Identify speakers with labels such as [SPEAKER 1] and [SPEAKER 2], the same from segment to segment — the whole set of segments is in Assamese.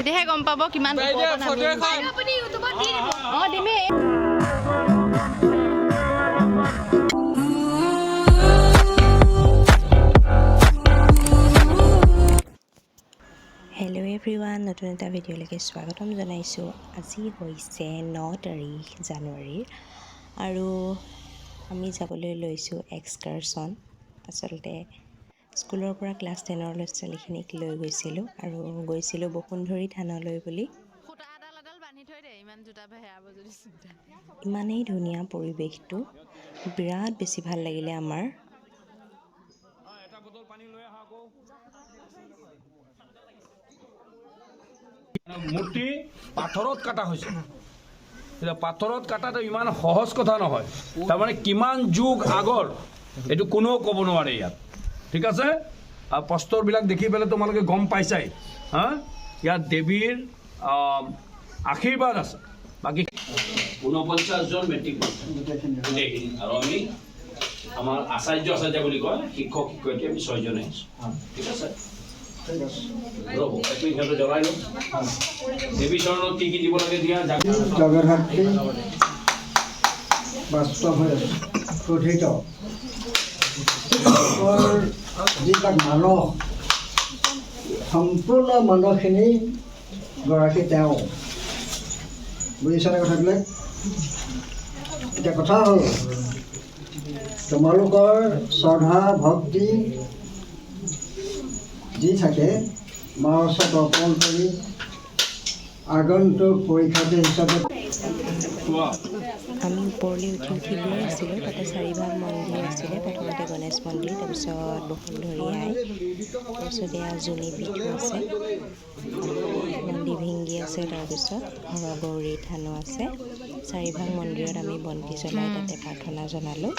[SPEAKER 1] তেতিয়াহে গম পাব কিমান দিমেই। হেল্ল' এভৰিৱান, নতুন এটা ভিডিঅ'লৈকে স্বাগতম জনাইছোঁ। আজি হৈছে 9 তাৰিখ জানুৱাৰীৰ আৰু আমি যাবলৈ লৈছোঁ এক্সকাৰশ্যন। আচলতে স্কুলৰ পৰা ক্লাছ 10ৰ ল'ৰা ছোৱালীখিনিক লৈ গৈছিলোঁ আৰু গৈছিলোঁ বসুন্ধৰী থানলৈ বুলি। ইমানেই ধুনীয়া পৰিৱেশটো, বিৰাট বেছি ভাল লাগিলে আমাৰ।
[SPEAKER 2] মূৰ্তি পাথৰত কটা হৈছে। পাথৰত কটাটো ইমান সহজ কথা নহয়, তাৰমানে কিমান যুগ আগৰ এইটো কোনেও ক'ব নোৱাৰে ইয়াত। ঠিক আছে, আৰু প্ৰস্তৰবিলাক দেখি পেলাই তোমালোকে গম পাইছাই। ইয়াত দেৱীৰ আশীৰ্বাদ আছে। বাকী 49জন মেট্ৰিক গোটেইখিনি, আৰু আমি আমাৰ আচাৰ্য বুলি কয়, শিক্ষক শিক্ষয়িত্ৰী আমি 6জনে আছোঁ। ঠিক আছে, ৰ'ব একমিনিট সিহঁতে জ্বলাই লওঁ। দেৱী চৰণত কি কি দিব লাগে দিয়া।
[SPEAKER 3] জগধাত্ৰী বাস্তৱ হৈ ক্ৰোধিত যিবিলাক মানস, সম্পূৰ্ণ মানসখিনি গৰাকী তেওঁ। বুজিছানে কথাবিলাক? এতিয়া কথা হ'ল, তোমালোকৰ শ্ৰদ্ধা ভক্তি যি থাকে মাৰ ওচৰত অৰ্পণ কৰি আগন্তুক পৰীক্ষাৰ্থী হিচাপে
[SPEAKER 1] আমি ওপৰলৈ উঠি গৈ আছিলোঁ। তাতে 4 ভাগ মন্দিৰ আছিলে। প্ৰথমতে গণেশ মন্দিৰ, তাৰপিছত বসুন্ধৰী আই, তাৰপিছত এয়া জুনি পীঠো আছে, নন্দী ভিংগী আছে, তাৰপিছত হৰগৌৰী থানো আছে। 4 ভাগ মন্দিৰত আমি বন্তি জ্বলাই তাতে প্ৰাৰ্থনা জনালোঁ।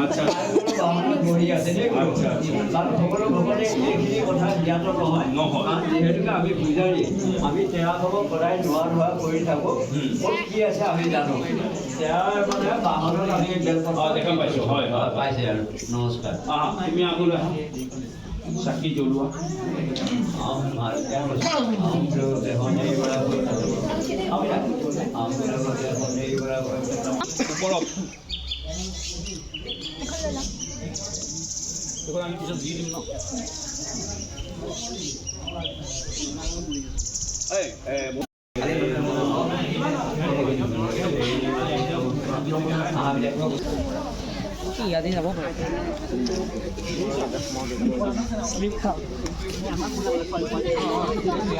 [SPEAKER 2] আচ্ছা,
[SPEAKER 4] আমি বুজাৰি আমি তেৰা খবৰ সদায় ধোৱা কৰি থাকোঁ। কি আছে আমি জানো, তেৰাৰ মানে বাহনত আমি
[SPEAKER 2] দেখা পাইছোঁ। হয় হয়,
[SPEAKER 4] পাইছে আৰু নমস্কাৰ।
[SPEAKER 2] তুমি আগলৈ আহা, চাকি জ্বলোৱা। ওপৰত আমি পিছত দি দিম ন।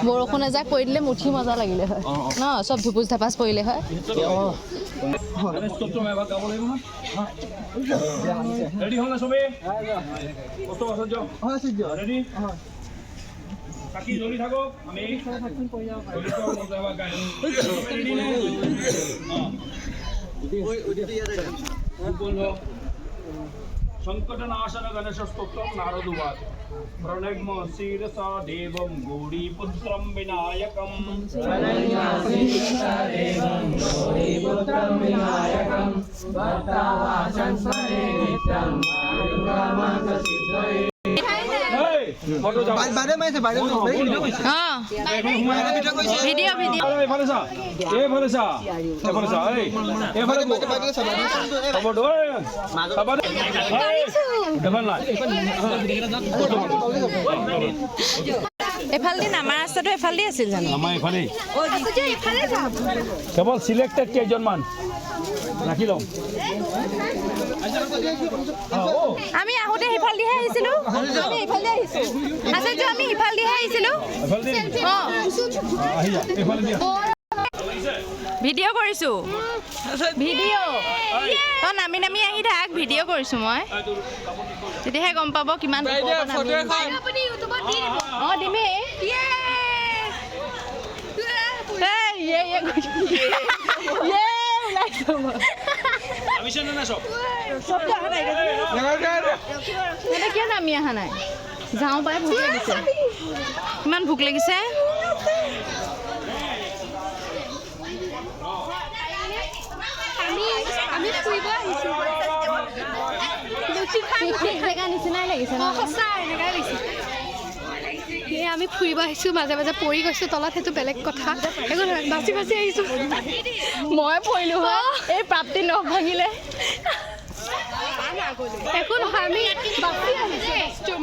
[SPEAKER 1] বৰষুণ এজাক পৰি দিলে মুঠি মজা লাগিলে হয় ন, চব ধুপুচ ধাপাচ পৰিলে হয়।
[SPEAKER 2] ৰেডি হ'ল না চবেই? চাকি জ্বলি থাকক, আমি সংকটনাশন গণেশ স্তোত্রম নারদুবাদ প্রণগ্ম শিরসা দেবম গৌরীপুত্রম বিনায়কম।
[SPEAKER 1] এফালদি নামাৰ ৰাস্তাটো এফালদি আছিল জানো?
[SPEAKER 2] আমাৰ এফালেই, কেৱল চিলেক্টেড কেইজনমান ৰাখি লওঁ।
[SPEAKER 1] আমি আহোঁতে সিফালদিহে আহিছিলোঁ। আমি ইফালদি আহিছোঁ। আচাৰ্য, আমি সিফালদিহে আহিছিলোঁ। ভিডিঅ' কৰিছোঁ, ভিডিঅ'। তই নামি নামি আহি থাক, ভিডিঅ' কৰিছোঁ মই। তেতিয়াহে গম পাব কিমান দিমেই।
[SPEAKER 5] কিয় নামি অহা নাই যাওঁ পাই ভোক লাগিছে ইমান ভোক লাগিছে আমি ফুৰিব আহিছোঁ নিচিনাই লাগিছে সঁচা এনেকাই লাগিছে আমি ফুৰিব আহিছোঁ মাজে মাজে পৰি গৈছোঁ তলত সেইটো বেলেগ কথা একো নহয় বাচি বাচি আহিছোঁ মই পৰিলোঁ হয় এই প্ৰাপ্তি নখ ভাঙিলে একো নহয় আমি বাচি আহিছোঁ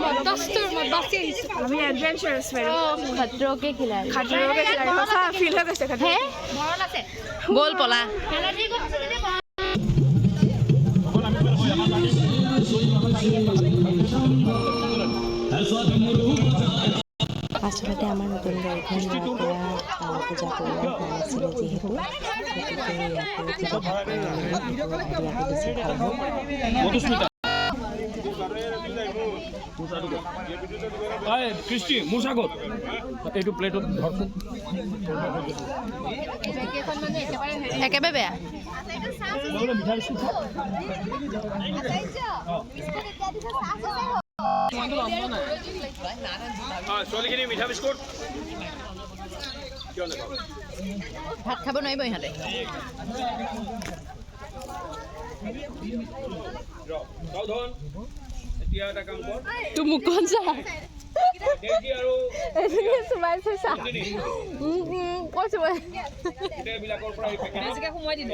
[SPEAKER 5] বাচি আহিছোঁ আমি এডভেঞ্চাৰাছ খতৰকে খিলাড়ী সঁচা ফিল হৈ গৈছে ব'ল পলা
[SPEAKER 1] আচলতে আমাৰ নতুন গাড়ীখন লোৱাৰ পৰা পূজা কৰিব হোৱা নাছিলে যিহেতু গতিকে ইয়াতে বেছি ভাল হ'ব
[SPEAKER 2] কৃষ্টি মোৰ চাগত এইটো প্লেটত ধৰচোন
[SPEAKER 5] একেবাৰে বেয়া
[SPEAKER 2] ছোৱালীখিনি মিঠা বিস্কুট
[SPEAKER 5] ভাত খাব নোৱাৰিব ইহঁতে
[SPEAKER 2] এতিয়া এটা কাম কৰ
[SPEAKER 5] তোৰ মুখখন চা
[SPEAKER 2] আৰু
[SPEAKER 5] চুবাইছে চা কৈছো মই
[SPEAKER 2] বিলাকৰ পৰা সোমাই দিলো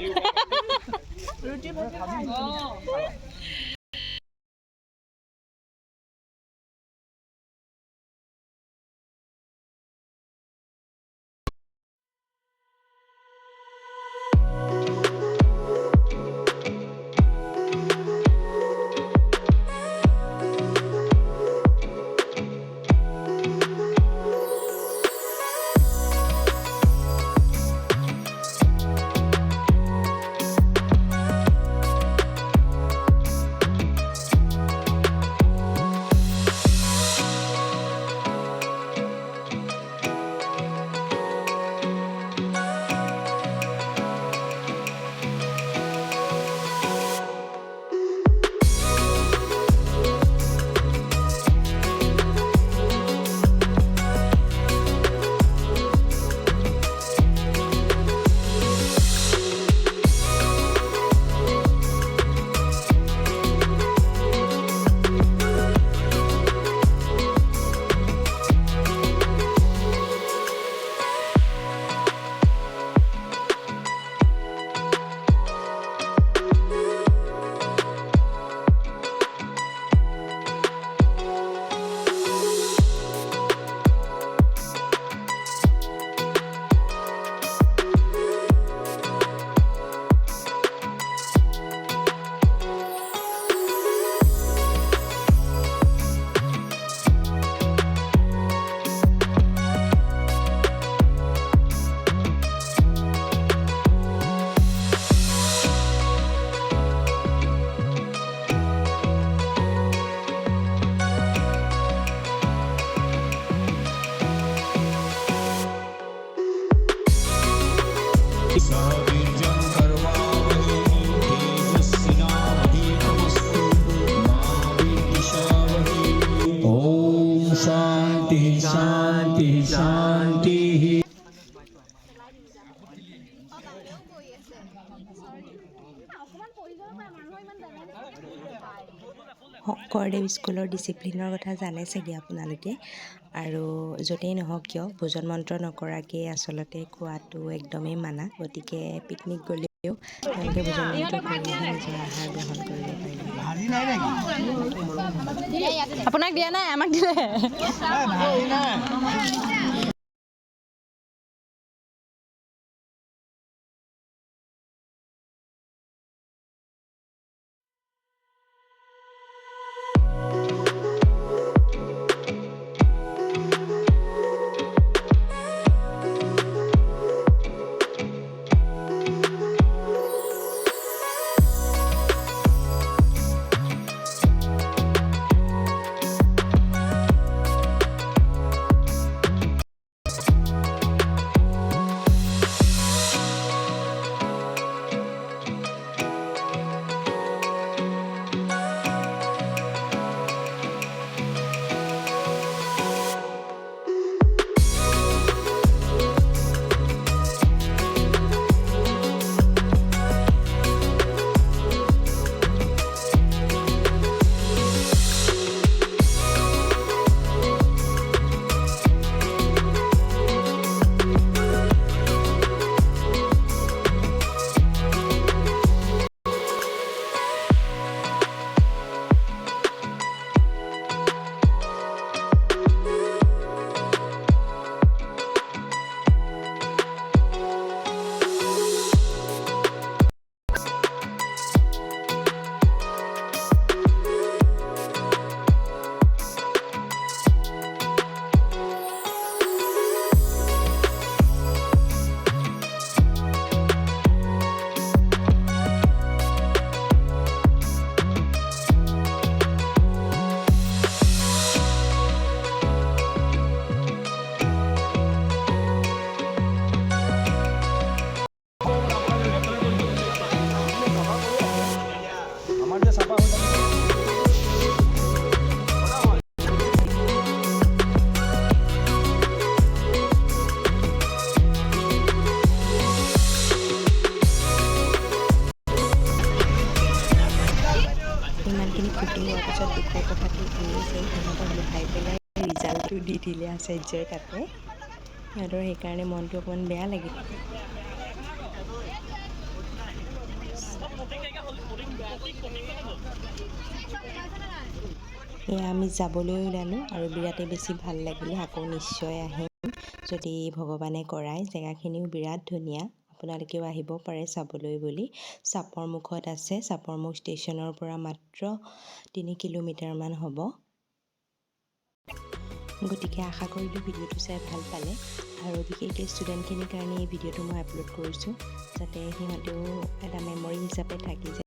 [SPEAKER 1] শংকৰদেৱ স্কুলৰ ডিচিপ্লিনৰ কথা জানে চাগে আপোনালোকে আৰু য'তেই নহওক কিয় ভোজন মন্ত্ৰ নকৰাকৈ আচলতে খোৱাটো একদমেই মানা গতিকে পিকনিক গ'লেও তেওঁলোকে ভোজন মন্ত্ৰ কৰিহে নিজৰ আহাৰ গ্ৰহণ কৰিব পাৰিব
[SPEAKER 5] আপোনাক দিয়া নাই আমাক দিলে
[SPEAKER 1] তিতিলে আচাৰ্যই তাতে সিহঁতৰ সেইকাৰণে মনটো অকণমান বেয়া লাগিল। এয়া আমি যাবলৈ ওলালোঁ আৰু বিৰাটেই বেছি ভাল লাগিলে। আকৌ নিশ্চয় আহিম যদি ভগৱানে কৰায়। জেগাখিনিও বিৰাট ধুনীয়া, আপোনালোকেও আহিব পাৰে চাবলৈ বুলি। চাপৰ মুখত আছে। চাপৰ মুখ ষ্টেচনৰ পৰা মাত্ৰ 3 কিলোমিটাৰমান হ'ব। গতিকে আশা কৰিলোঁ ভিডিঅ'টো চাই ভাল পালে আৰু বিশেষকৈ ষ্টুডেণ্টখিনিৰ কাৰণে এই ভিডিঅ'টো মই আপলোড কৰিছোঁ যাতে সিহঁতেও এটা মেমৰি হিচাপে থাকি যায়।